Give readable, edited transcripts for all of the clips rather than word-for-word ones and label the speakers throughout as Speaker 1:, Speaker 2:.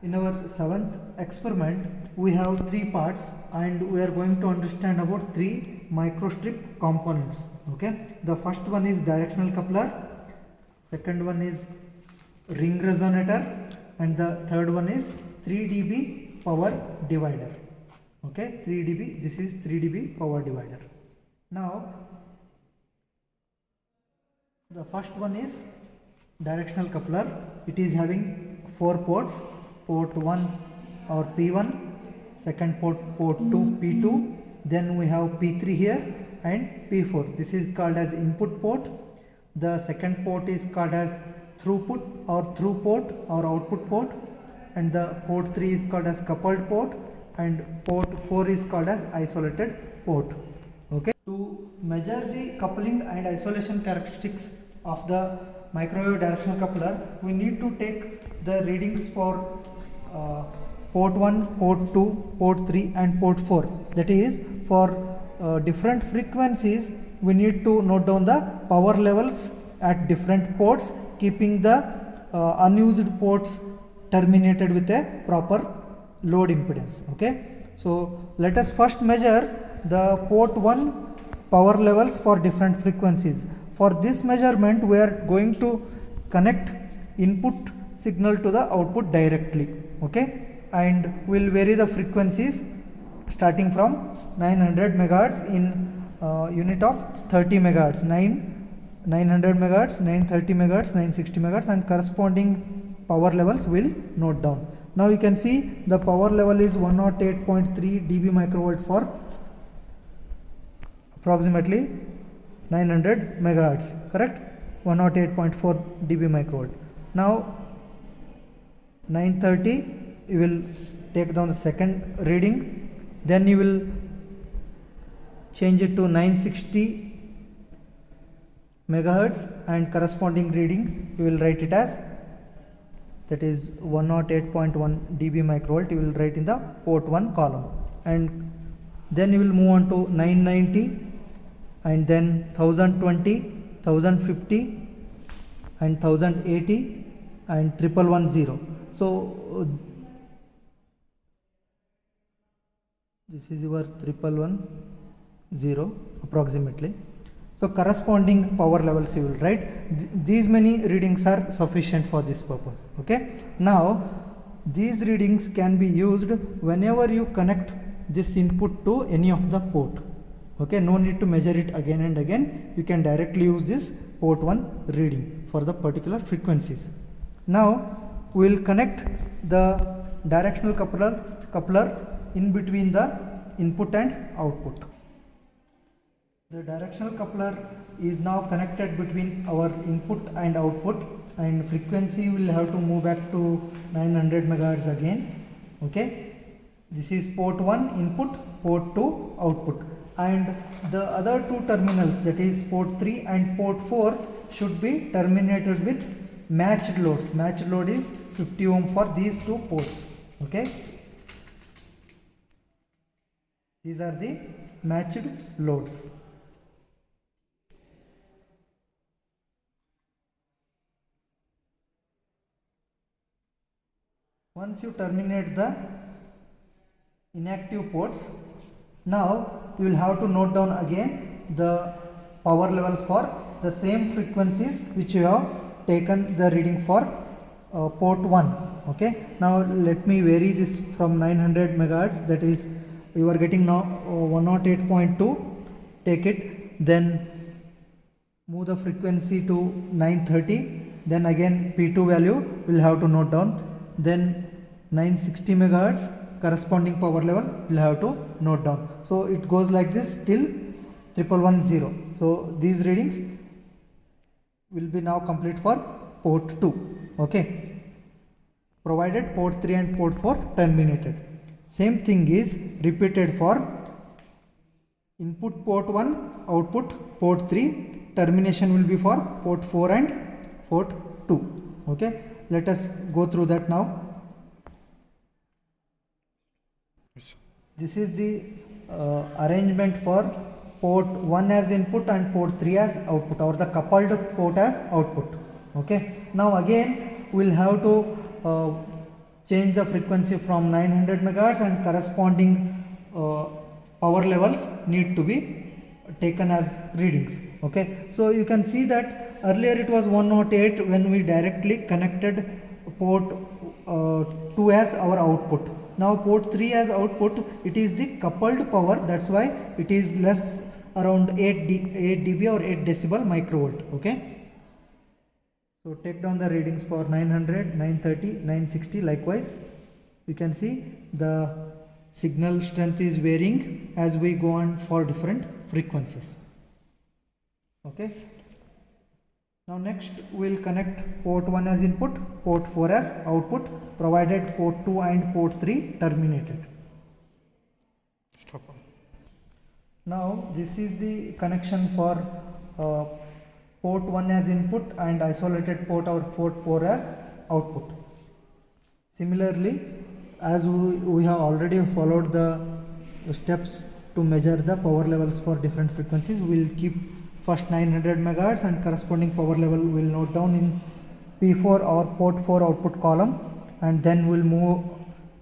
Speaker 1: In our seventh experiment, we have three parts and we are going to understand about three microstrip components. Okay, the first one is directional coupler, second one is ring resonator, and the third one is 3 dB power divider. Okay, 3 dB, this is 3 dB power divider. Now the first one is directional coupler. It is having 4 ports, port 1 or P1, second port 2 P2, then we have P3 here and P4. This is called as input port. The second port is called as throughput or through port or output port, and the port 3 is called as coupled port, and port 4 is called as isolated port. Okay, to measure the coupling and isolation characteristics of the microwave directional coupler, we need to take the readings for port 1, port 2, port 3 and port 4. That is, for different frequencies we need to note down the power levels at different ports, keeping the unused ports terminated with a proper load impedance. Okay, so let us first measure the port 1 power levels for different frequencies. For this measurement we are going to connect input signal to the output directly. Okay, and we'll vary the frequencies starting from 900 megahertz in unit of 30 megahertz, 900 megahertz, 930 megahertz, 960 megahertz, and corresponding power levels will note down. Now you can see the power level is 108.3 dB microvolt for approximately 900 megahertz, correct? 108.4 dB microvolt. Now 930, you will take down the second reading, then you will change it to 960 megahertz, and corresponding reading you will write it as, that is 108.1 dB microvolt, you will write in the port 1 column, and then you will move on to 990, and then 1020, 1050 and 1080 and 1110. So this is your 1110 approximately. So corresponding power levels you will write. These many readings are sufficient for this purpose. Okay, now these readings can be used whenever you connect this input to any of the port. Okay, no need to measure it again and again. You can directly use this port 1 reading for the particular frequencies. Now we will connect the directional coupler in between the input and output. The directional coupler is now connected between our input and output, and frequency will have to move back to 900 megahertz again. Okay, this is port 1 input, port 2 output, and the other two terminals, that is port 3 and port 4, should be terminated with matched loads. Matched load is 50 ohm for these two ports. Okay, these are the matched loads. Once you terminate the inactive ports, now you will have to note down again the power levels for the same frequencies which you have taken the reading for port 1. Okay, now let me vary this from 900 megahertz, that is you are getting now 108.2, take it, then move the frequency to 930, then again P2 value will have to note down, then 960 megahertz corresponding power level will have to note down. So it goes like this till 1110. So these readings will be now complete for port 2. Okay, provided port 3 and port 4 terminated. Same thing is repeated for input port 1, output port 3, termination will be for port 4 and port 2. Okay, let us go through that now. This is the arrangement for port 1 as input and port 3 as output, or the coupled port as output. Okay, now again we will have to change the frequency from 900 megahertz and corresponding power levels need to be taken as readings. Okay, so you can see that earlier it was 108 when we directly connected port 2 as our output. Now port 3 as output, it is the coupled power, that's why it is less around 8 dB or 8 decibel microvolt. Okay, so take down the readings for 900, 930, 960. Likewise, you can see the signal strength is varying as we go on for different frequencies. Okay, now next we'll connect port 1 as input, port 4 as output, provided port 2 and port 3 terminated.
Speaker 2: Stop.
Speaker 1: Now this is the connection for port 1 as input and isolated port or port 4 as output. Similarly, as we have already followed the steps to measure the power levels for different frequencies, we will keep first 900 megahertz and corresponding power level we will note down in P4 or port 4 output column, and then we will move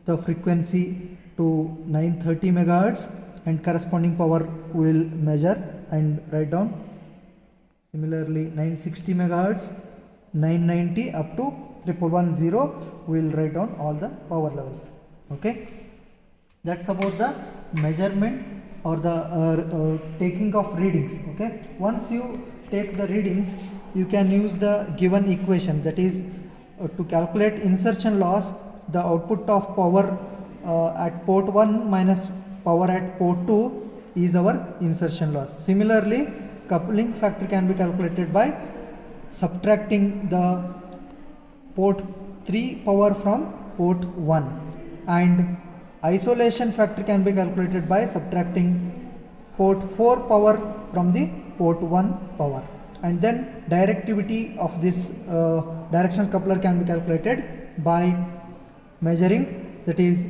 Speaker 1: the frequency to 930 megahertz and corresponding power we will measure and write down. Similarly, 960 megahertz, 990 up to 1110 we will write down all the power levels. Okay, that's about the measurement or the taking of readings. Okay, once you take the readings, you can use the given equation, that is to calculate insertion loss. The output of power at port 1 minus power at port 2 is our insertion loss. Similarly, coupling factor can be calculated by subtracting the port 3 power from port 1, and isolation factor can be calculated by subtracting port 4 power from the port 1 power, and then directivity of this directional coupler can be calculated by measuring, that is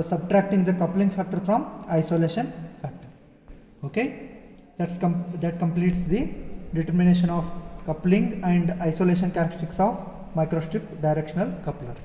Speaker 1: subtracting the coupling factor from isolation factor. Okay, that completes the determination of coupling and isolation characteristics of microstrip directional coupler.